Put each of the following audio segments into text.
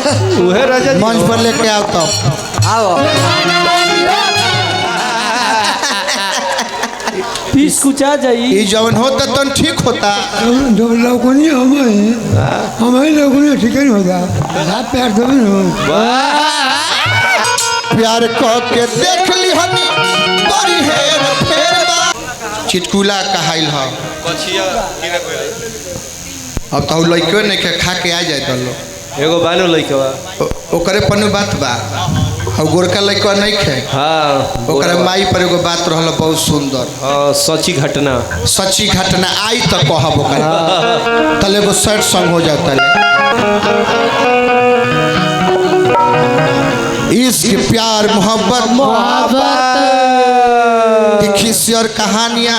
उहे राजा जी मंच पर लेके आओ तो आओ पीस कुचा जाई ये जवन होता तो ठीक होता। जब लोगों हमारे लोगों ने ठीक नहीं होता आप प्यार तो नहीं हो प्यार को के देख ली हनी बड़ी हेर फेरबा चिटकुला कहाइल ह कछिया किने कोई अब तो लइके ने के खा के आ जाए तो लो एगो बानो लइकवा ओकरे पनु बात बा और गोरका लइका नहीं खे हां ओकरे माई पर एगो बात रहल बहुत सुंदर सच्ची घटना आई तो कहब ओकरा तले एगो सैड सॉन्ग हो जाता है। इश्क प्यार मोहब्बत किसी और कहानियाँ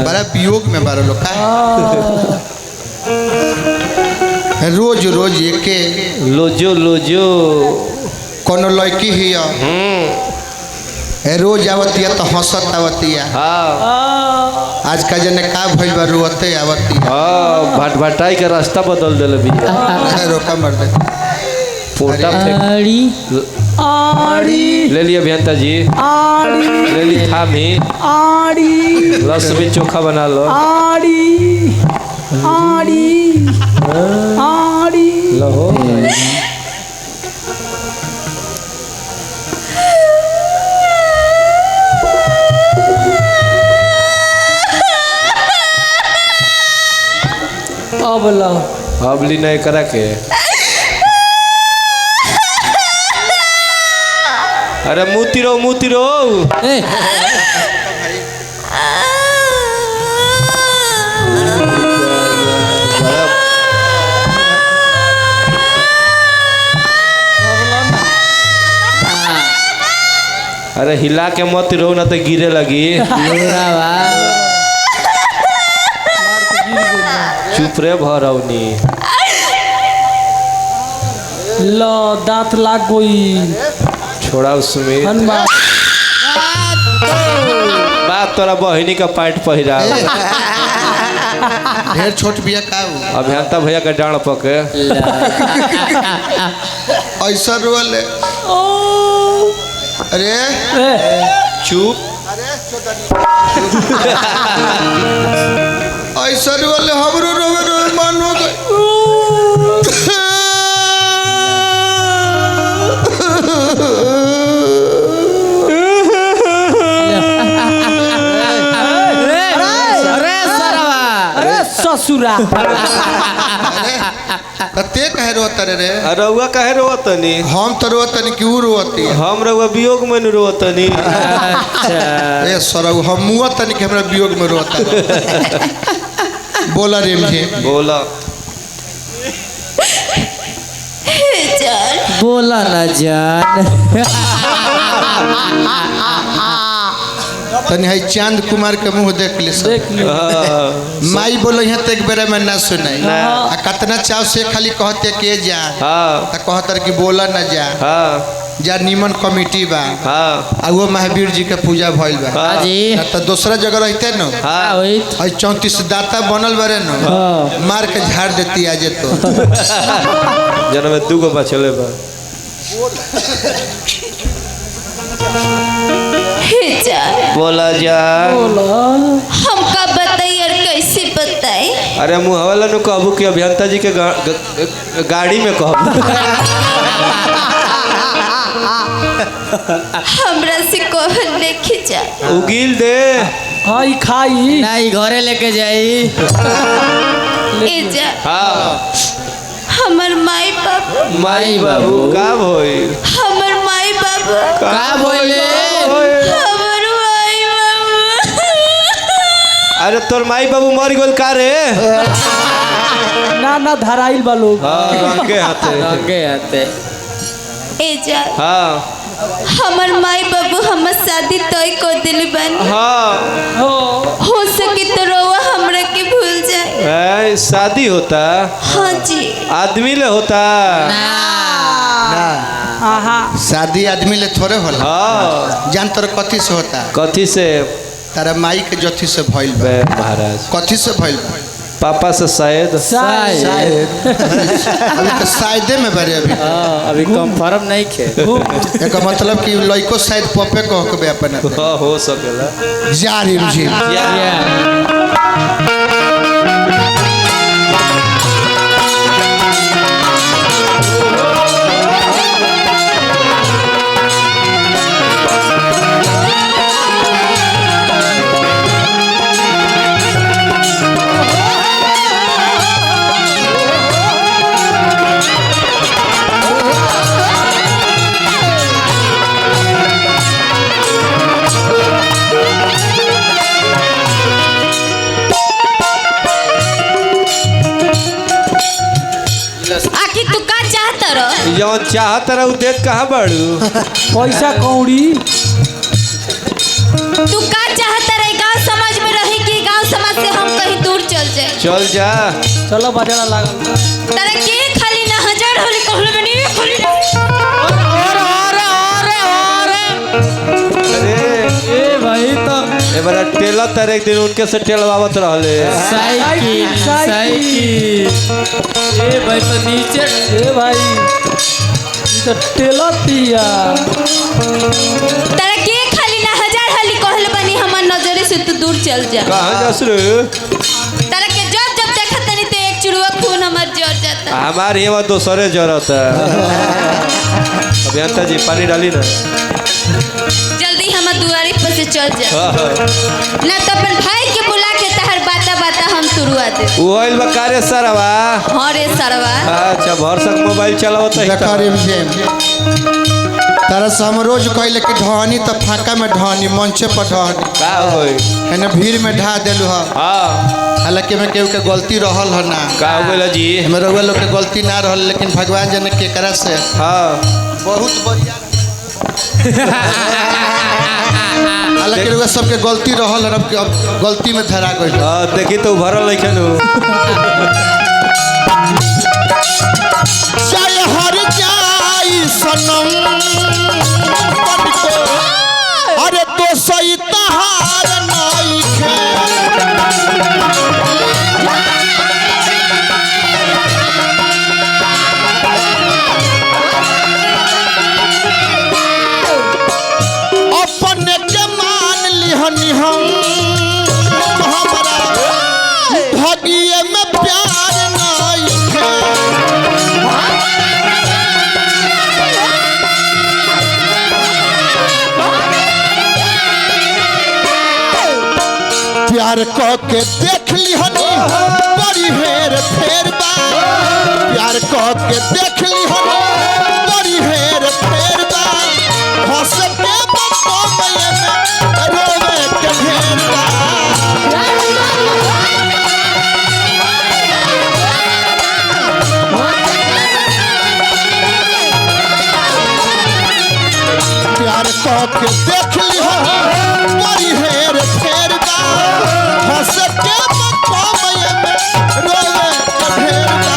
बड़ा वियोग में बारह लोग का रोज रोज एके लोजो कोनो लड़की ही रोज आवती तो हंसत आवती आज का जने का भइल बा रोते आवती भटभटाई का रास्ता बदल दिल भी रोका मर दे पोटा ले लिया अभियंता जी ले ली थामी रस में चोखा बना लो लो अबली नहीं करा के अरे मूती रो अरे हिला के मत रो ना तो गिरे लगी चुप रे भरौनी लो दांत लाग गई छोड़ा उसमें बात तोरा बहिनी का पैंट पहिरा ढेर छोट बिया का अभियंता भैया का डांड पके ऐसा रोले अरे चुप ऐसा रोले हमरो रोवे रोवे मन हो गई ससुरा कते कहे रोता रे रउआ कहे रोतनी हम तो रोतनी कि उ रोती हम रउआ वियोग में नहीं रोतनी ए सरौ हम मुआ तनी के हमरा वियोग में रोता बोला रेम जी बोला बोला ना जान तनी है चांद कुमार के मुंह देख ली माई बोलो यहाँ तक बेरा में ना सुनाई आ कतना चाव से खाली कहते के जा कहतर कि बोला ना जा नीमन कमिटी बा आ वो महावीर जी के पूजा भइल बा तो दूसरा जगह रहते न 34 दाता बनल बारे न मार के झाड़ देती आज तो जन में दूगो बचले बा बोला जा हमका बताई और कैसे बताई अरे मुँह वाला नु कहबू कि अभियंता जी के गाड़ी में कहबू हमरा से कहल लेके जा उगिल दे हाई खाई नहीं घरे लेके जाई ए जा हमर माई बाबू का भइल हमर माई बाबू का बोले हमर माई बाबू अरे तोर माई बाबू मर गइल का रे ना धराइल बा लोग रंगे हाथे ए जा हमर माई बाबू हमर शादी तय कर दिल बन हो सके तो रोवा हमरा के भूल जाए शादी होता हाँ जी आदमी ले होता शादी आदमी ले थोड़े होला जान तर कथी से होता कथी से तारा माई के जथी से भइल बा महाराज कथी से भइल बा पापा से शायद शायद अभी तो शायदे में बड़े अभी अभी कंफर्म नहीं खे एक मतलब कि लड़को शायद पपे कह के अपन हो सकेला जारी रुझी आखिर तू का चाहत रह जौन चाहत रहा देख कहाँ बड़ू पैसा कौड़ी तू का चाहत रह गांव समाज में रहे कि गांव समाज से हम कहीं दूर चल जाए चल जा चलो बजाना लागल तारा के खाली ना हजार होली कहले बनी खाली अरे ए भाई तो ए बड़ा टेलर तर एक दिन उनके से टेलवावत रहले साइकिल साइकिल ए भाई तो नीचे ए भाई ई तो टेलर पिया तारा के खाली ना हजार होली कहले बनी हमर नजरे से तू दूर चल जा कहाँ जास रे तारा के जब जब देखत नहीं तो एक चुड़वा खून हमर जर जाता हमारे यहाँ दूसरे जरूरत है अभियंता जी पानी डाली ना जल्दी हमर दुआरी पर से चल जा ना तो अपन भाई के बुला के तहर बाता बाता हम शुरुआ दे वो आइल बा कार्य सरवा हाँ रे सरवा अच्छा भरसक मोबाइल चलावत है देखा रे तारा से हम रोज कहले कि ढहानी तो फाका में ढहानी मंचे पर ढहानी का होई है भीड़ में ढा दिलू है हाँ हालांकि में केहू के गलती रहल है ना का हो गइल जी हमें रउआ लोग के गलती ना रहल लेकिन भगवान जन केकरा से हाँ बहुत बढ़िया हालांकि रउआ सबके गलती रहल है अब गलती में धरा गइल हाँ देखी तो भरल लेकिन चाहे हर जाई सनम अरे तो सही तहार नाई अपने के मान लिहनी हम हमारा भगिए में प्यार नाई प्यार कह के देख लिहनी बड़ी हेर फेर बा प्यार कह के देख लिहनी बड़ी हेर फेर बा हंस के बको में रोवे के ढेर बा प्यार कह के देख लिहनी बड़ी हेर फेर बा हंस के बको में रोवे के ढेर बा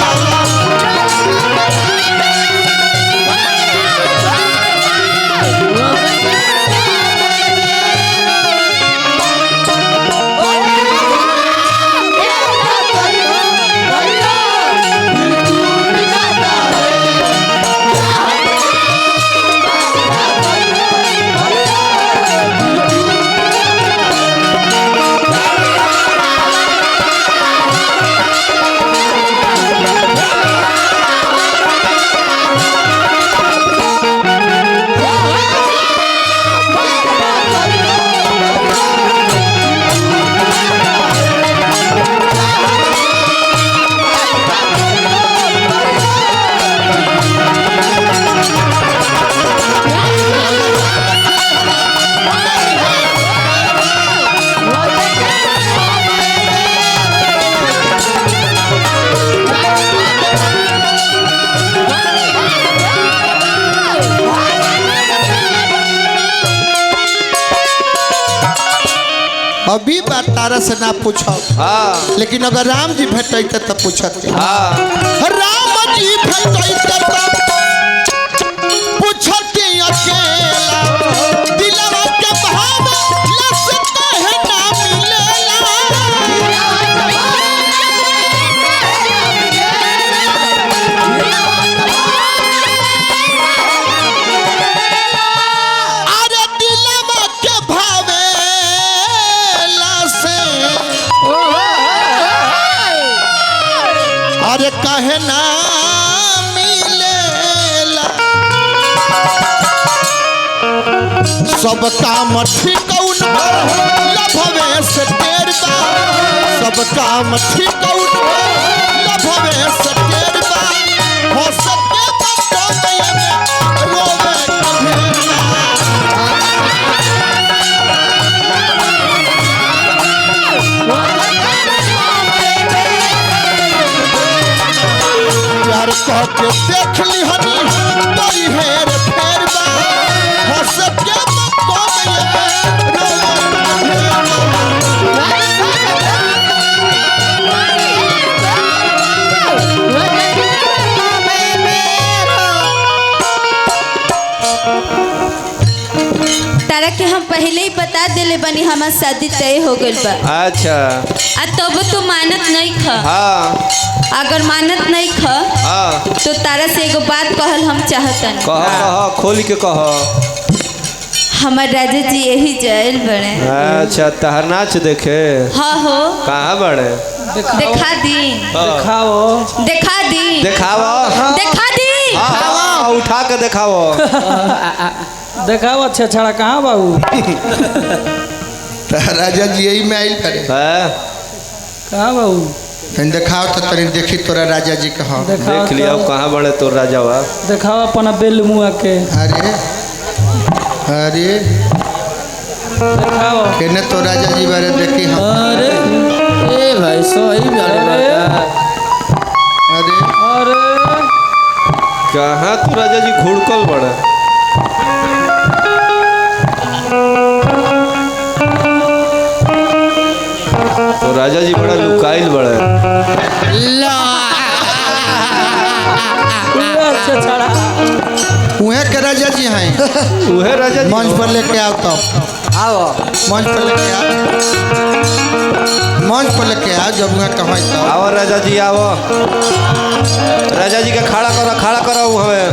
अभी बात तारा से ना पूछो हाँ लेकिन अगर राम जी भेटते तो पूछते हाँ राम जी भेटते तो पूछते अकेला दिलवा के भाव लसते है ना मिलेला अरे काहे ना मिलेला सब काम ठीक लभवे से टेरबा सब काम ठीक लभवे से टेरबा हो सके बच्चों में रोवे प्यार कह के देख ली हनी तोरी हेर फेरबा हो सके बच्चों में तारा के हम पहले ही बता देले बनी हमार शादी तय हो गइल बा। अच्छा आ तब तू मानत नहीं ख। हाँ अगर मानत नहीं ख हाँ तो तारा से एगो बात कहल हम चाहतन। कह खोल के कह। हमार राजा जी यही जायल बड़े। अच्छा तहर नाच देखे। हाँ हो कहाँ बड़े? देखा दी दिखाओ देखा दी दिखाओ देखा दी। हाँ उठा के दिखाओ। दिखाओ अच्छा छड़ा कहाँ बाबू राजा जी यही में आइल करे कहाँ बाबू तनी दिखाओ तो तनी देखी तोरा राजा जी कहाँ देख लिया कहाँ बड़े तो राजा हुआ। दिखाओ अपना बेल मुआ के अरे अरे दिखाओ। केने तो राजा जी बारे देखी हम अरे ए भाई सही अरे अरे कहाँ तो राजा जी घुड़कल बड़े। तो राजा जी बड़ा लुकाइल बड़े। अच्छा छड़ा उहे के राजा जी हैं उहे राजा जी मंच पर लेके आओ तब आओ मंच पर लेके आओ मंच पर लेके आओ जब उहे कहाँ तब आओ राजा जी आओ। राजा जी का खड़ा करो हमें।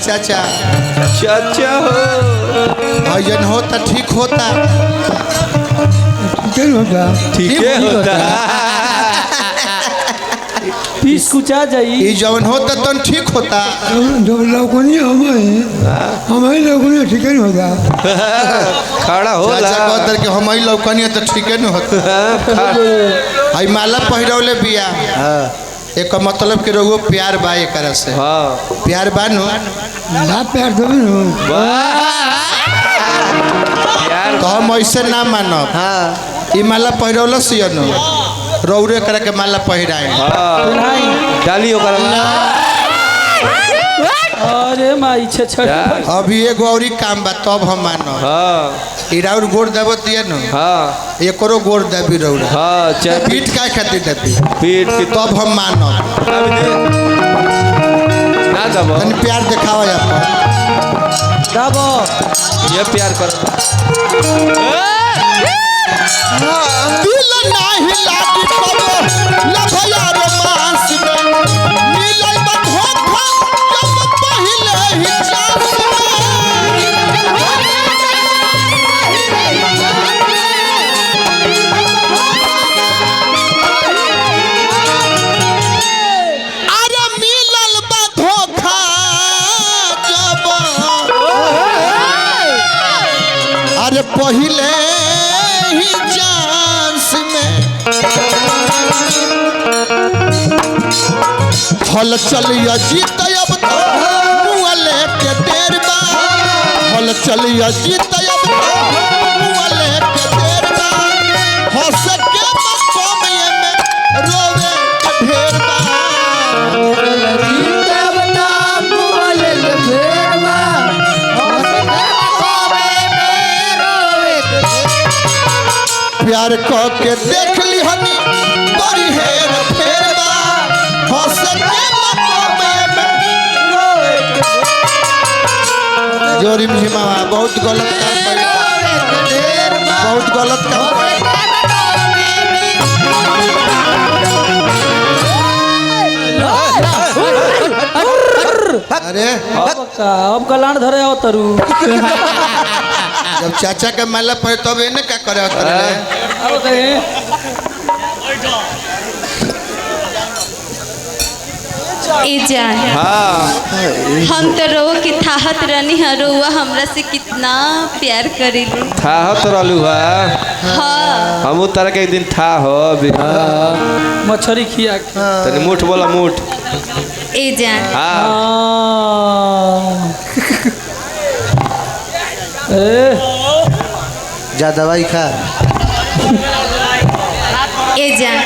चाचा चाचा हो भजन होता ठीक होता ठीक होता ठीक होता। पीस कुचा जाई ये जवन होता तो ठीक होता जब लौकनी हमारे लौकनी ठीक नहीं होता। खड़ा होला चाचा कहतर कि हमारी लौकनी तो ठीक नहीं होता। आई माला पहिरौले बिया एक मतलब के रोगो प्यार बा एक से। हाँ प्यार बानो ना प्यार दो तो हम ऐसे ना मानब। हाँ माला पहिरौल सियन रौरे करे के माला पहिराए। हाँ डाली ओकर अरे माई छे छड़ अभी एगो औरी काम बा तब हम मानब। हाँ ई राउर गोड़ देबो तिए न। हाँ एकरो गोड़ देबी रौर। हाँ चाहे पीठ काय खातिर देबी पीठ की तब हम मानब। ना दबो तनी प्यार दिखावा अपन दबो ये प्यार कर दिल नाही लागी कबो लभया रोमांस में मिलै बा धोखा जब पहिले ही चांस में हल चलिया जीत अब तो मुआले के देर बा हल चलिया जीत अब तो मुआले के देर बा हो सके मको में रोवे के ढेर बा प्यार को के देख ली हनी बड़ी हेर फेर बा हो सके मको में रोवे के जोरी मुझे बहुत गलत काम करी बहुत गलत काम अरे अब कलाण धरे आओ तरु जब चाचा के माला पड़े तब इन्हें क्या करे आओ कहे ए जान हम तो रो की थाहत रहनी है रोवा हमरा से कितना प्यार करेली थाहत रहलू है हाँ हम तरह के एक दिन था हो अभी मछरी खिया तनी मुठ बोला मुठ ए जान जा दवाई खा ए जान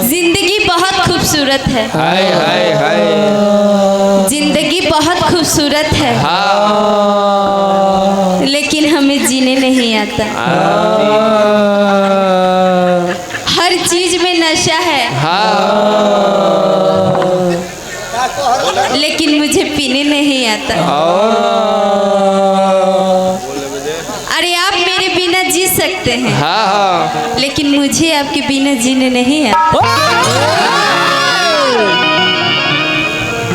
जिंदगी बहुत खूबसूरत है हाय हाय हाय जिंदगी बहुत खूबसूरत है लेकिन हमें जीने नहीं आता हर चीज में नशा है लेकिन मुझे पीने नहीं आता अरे आप मेरे बिना जी सकते हैं लेकिन मुझे आपके बिना जीने नहीं आता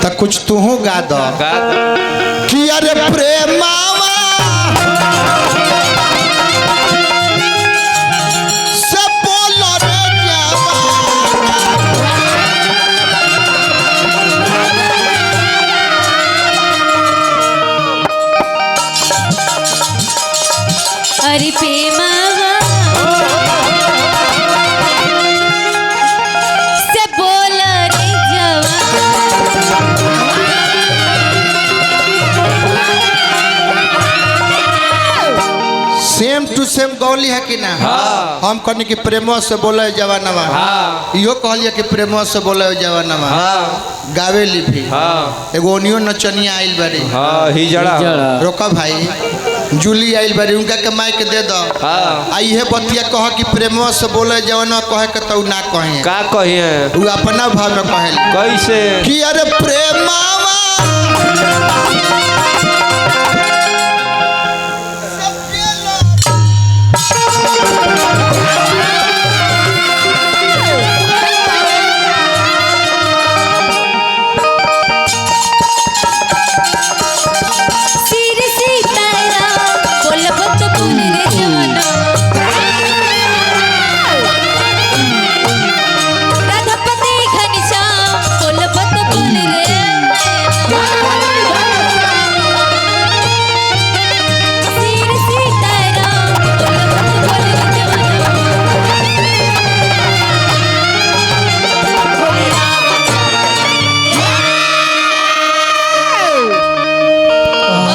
तो कुछ तू हो गा दो कि अरे प्रेमावा से बोलो रे अरे प्रेमावा से बोलो रे सेम टू सेम गौली है कि ना हम कहनी कि प्रेमो से बोले जवानवा इहो कहलिए कि प्रेमो से बोले जवानवा गावेली भी एगो ओनियो नचनिया आइल बारी ही जड़ा रोका भाई जूली आइल बारी उनका के माइक दे दो आई है बतिया कह कि प्रेमो से बोले जवानवा कहे के तो ना कहे का कहिए वो अपना भाव में कहे कैसे कि अरे प्रेमावा